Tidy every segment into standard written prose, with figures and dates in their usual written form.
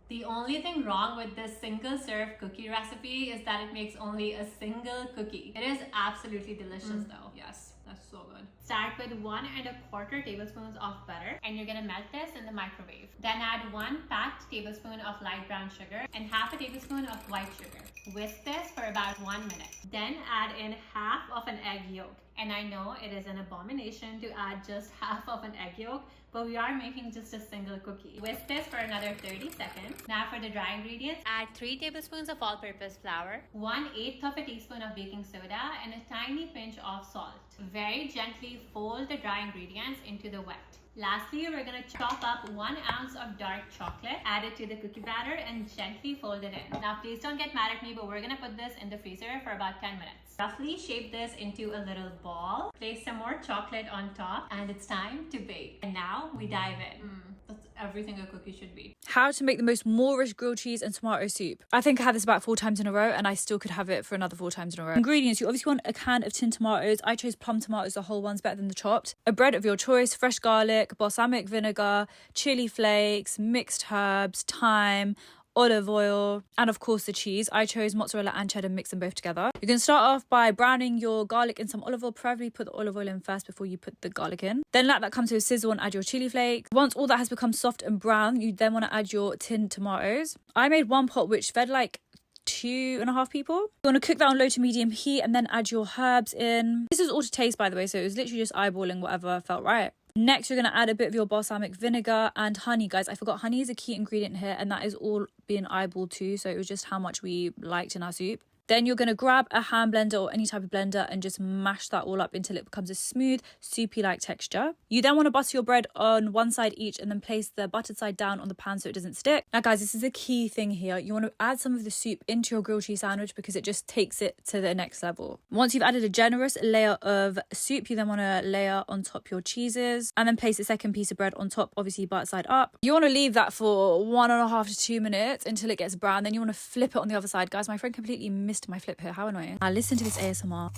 The only thing wrong with this single serve cookie recipe is that it makes only a single cookie. It is absolutely delicious though. Yes, that's so good. Start with 1¼ tablespoons of butter and you're gonna melt this in the microwave. Then add 1 packed tablespoon of light brown sugar and ½ a tablespoon of white sugar. Whisk this for about 1 minute. Then add in half of an egg yolk. And I know it is an abomination to add just half of an egg yolk, but we are making just a single cookie. Whisk this for another 30 seconds. Now for the dry ingredients, add 3 tablespoons of all-purpose flour, 1/8 of a teaspoon of baking soda, and a tiny pinch of salt. Very gently fold the dry ingredients into the wet. Lastly, we're going to chop up 1 ounce of dark chocolate, add it to the cookie batter, and gently fold it in. Now, please don't get mad at me, but we're going to put this in the freezer for about 10 minutes. Roughly shape this into a little ball. Place some more chocolate on top, and it's time to bake. And now we dive in. That's everything a cookie should be. How to make the most Moorish grilled cheese and tomato soup. I think I had this about 4 times in a row and I still could have it for another 4 times in a row. Ingredients, you obviously want a can of tinned tomatoes. I chose plum tomatoes, the whole ones better than the chopped. A bread of your choice, fresh garlic, balsamic vinegar, chili flakes, mixed herbs, thyme, olive oil, and of course the cheese. I chose mozzarella and cheddar, mix them both together. You can start off by browning your garlic in some olive oil. Preferably put the olive oil in first before you put the garlic in. Then let that come to a sizzle and add your chili flakes. Once all that has become soft and brown, you then want to add your tinned tomatoes. I made 1 pot which fed like 2.5 people. You want to cook that on low to medium heat and then add your herbs in. This is all to taste, by the way, so it was literally just eyeballing whatever felt right. Next, you're going to add a bit of your balsamic vinegar and honey. Guys, I forgot honey is a key ingredient here, and that is all being eyeballed too, so it was just how much we liked in our soup. Then you're going to grab a hand blender or any type of blender and just mash that all up until it becomes a smooth, soupy-like texture. You then want to butter your bread on one side each and then place the buttered side down on the pan so it doesn't stick. Now guys, this is a key thing here. You want to add some of the soup into your grilled cheese sandwich because it just takes it to the next level. Once you've added a generous layer of soup, you then want to layer on top your cheeses and then place a second piece of bread on top, obviously butter side up. You want to leave that for 1.5 to 2 minutes until it gets brown. Then you want to flip it on the other side. Guys, my friend completely missed my flip here. How annoying. Now listen to this ASMR.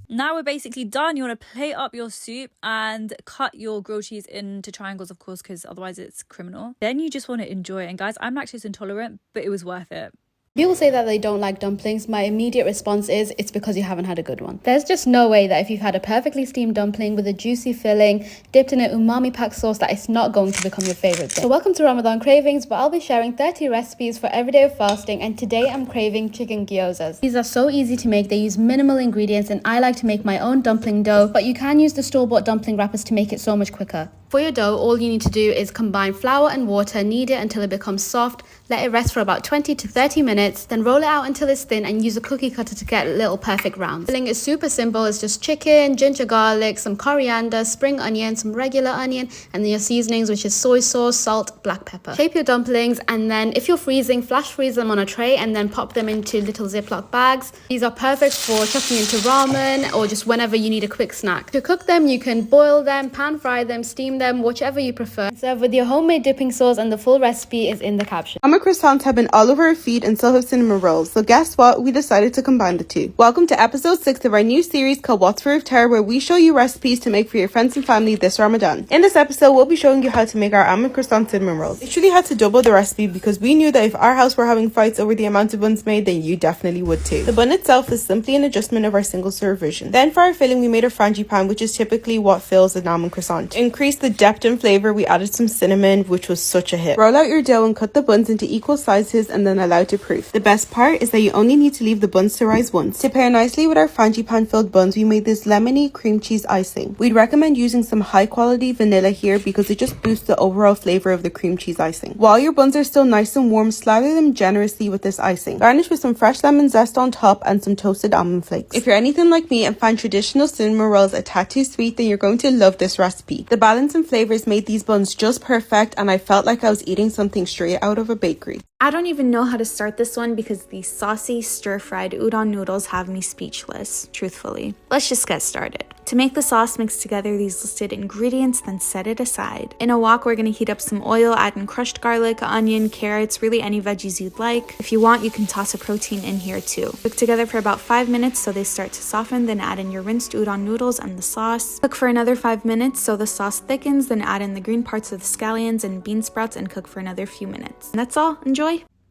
Now we're basically done. You want to plate up your soup and cut your grilled cheese into triangles, of course, because otherwise it's criminal. Then you just want to enjoy it. And guys, I'm lactose intolerant, but it was worth it. People say that they don't like dumplings. My immediate response is, it's because you haven't had a good one. There's just no way that if you've had a perfectly steamed dumpling with a juicy filling, dipped in an umami packed sauce, that it's not going to become your favorite dish. So welcome to Ramadan Cravings, where I'll be sharing 30 recipes for every day of fasting, and today I'm craving chicken gyozas. These are so easy to make. They use minimal ingredients, and I like to make my own dumpling dough, but you can use the store-bought dumpling wrappers to make it so much quicker. For your dough, all you need to do is combine flour and water, knead it until it becomes soft, let it rest for about 20 to 30 minutes, then roll it out until it's thin and use a cookie cutter to get little perfect rounds. Filling is super simple. It's just chicken, ginger garlic, some coriander, spring onion, some regular onion, and then your seasonings, which is soy sauce, salt, black pepper. Shape your dumplings, and then if you're freezing, flash freeze them on a tray and then pop them into little Ziploc bags. These are perfect for chucking into ramen or just whenever you need a quick snack. To cook them, you can boil them, pan fry them, steam them, whichever you prefer. Serve with your homemade dipping sauce, and the full recipe is in the caption. Croissants have been all over our feed and so have cinnamon rolls, so guess what? We decided to combine the two. Welcome to episode 6 of our new series called What's for Iftar, where we show you recipes to make for your friends and family this Ramadan. In this episode, we'll be showing you how to make our almond croissant cinnamon rolls. We literally had to double the recipe because we knew that if our house were having fights over the amount of buns made, then you definitely would too. The bun itself is simply an adjustment of our single serve version. Then for our filling, we made a frangipane, which is typically what fills an almond croissant. To increase the depth and flavor, we added some cinnamon, which was such a hit. Roll out your dough and cut the buns into equal sizes and then allow it to proof. The best part is that you only need to leave the buns to rise once. To pair nicely with our frangipane filled buns, we made this lemony cream cheese icing. We'd recommend using some high quality vanilla here because it just boosts the overall flavor of the cream cheese icing. While your buns are still nice and warm, slather them generously with this icing. Garnish with some fresh lemon zest on top and some toasted almond flakes. If you're anything like me and find traditional cinnamon rolls a tad too sweet, then you're going to love this recipe. The balance in flavors made these buns just perfect, and I felt like I was eating something straight out of a bakery. I don't even know how to start this one because these saucy stir-fried udon noodles have me speechless, truthfully. Let's just get started. To make the sauce, mix together these listed ingredients, then set it aside. In a wok, we're going to heat up some oil, add in crushed garlic, onion, carrots, really any veggies you'd like. If you want, you can toss a protein in here too. Cook together for about 5 minutes so they start to soften, then add in your rinsed udon noodles and the sauce. Cook for another 5 minutes so the sauce thickens, then add in the green parts of the scallions and bean sprouts and cook for another few minutes. And that's all. Enjoy!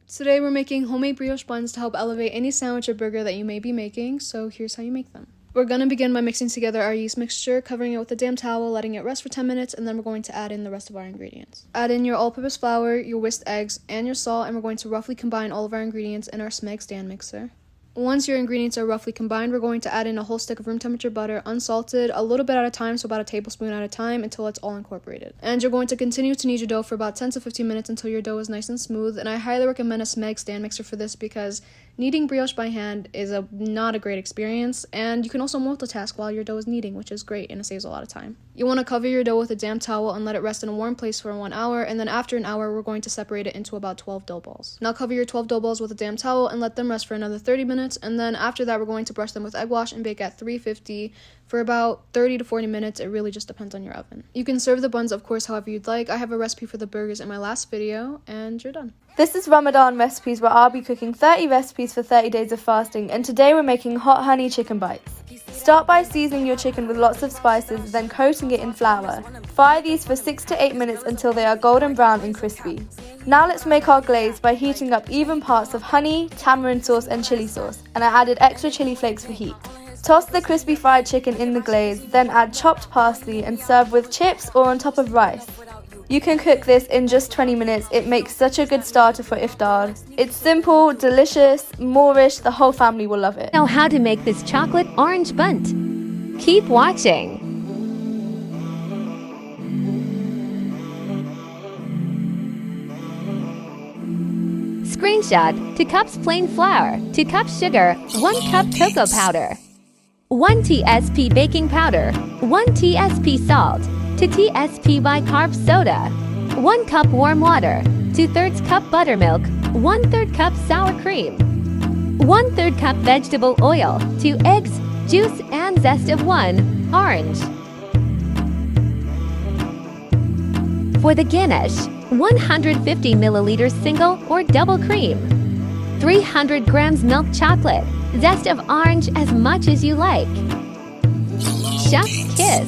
Today we're making homemade brioche buns to help elevate any sandwich or burger that you may be making, so here's how you make them. We're going to begin by mixing together our yeast mixture, covering it with a damp towel, letting it rest for 10 minutes, and then we're going to add in the rest of our ingredients. Add in your all-purpose flour, your whisked eggs, and your salt, and we're going to roughly combine all of our ingredients in our Smeg stand mixer. Once your ingredients are roughly combined, we're going to add in a whole stick of room temperature butter, unsalted, a little bit at a time, so about a tablespoon at a time until it's all incorporated. And you're going to continue to knead your dough for about 10 to 15 minutes until your dough is nice and smooth, and I highly recommend a Smeg stand mixer for this because kneading brioche by hand is not a great experience, and you can also multitask while your dough is kneading, which is great and it saves a lot of time. You want to cover your dough with a damp towel and let it rest in a warm place for 1 hour, and then after an hour, we're going to separate it into about 12 dough balls. Now cover your 12 dough balls with a damp towel and let them rest for another 30 minutes, and then after that, we're going to brush them with egg wash and bake at 350 for about 30 to 40 minutes. It really just depends on your oven. You can serve the buns, of course, however you'd like. I have a recipe for the burgers in my last video, and you're done. This is Ramadan Recipes, where I'll be cooking 30 recipes for 30 days of fasting, and today we're making hot honey chicken bites. Start by seasoning your chicken with lots of spices, then coating it in flour. Fry these for 6 to 8 minutes until they are golden brown and crispy. Now let's make our glaze by heating up even parts of honey, tamarind sauce and chili sauce, and I added extra chili flakes for heat. Toss the crispy fried chicken in the glaze, then add chopped parsley and serve with chips or on top of rice. You can cook this in just 20 minutes. It makes such a good starter for iftar. It's simple, delicious, Moorish, the whole family will love it. Know how to make this chocolate orange bundt. Keep watching. Screenshot: 2 cups plain flour, 2 cups sugar, 1 cup cocoa powder, 1 TSP baking powder, 1 TSP salt, 2 TSP bicarb soda, 1 cup warm water, 2/3 cup buttermilk, 1/3 cup sour cream, 1/3 cup vegetable oil, 2 eggs, juice and zest of 1 orange. For the ganache, 150 milliliters single or double cream, 300 grams milk chocolate, zest of orange as much as you like. Chef's kiss.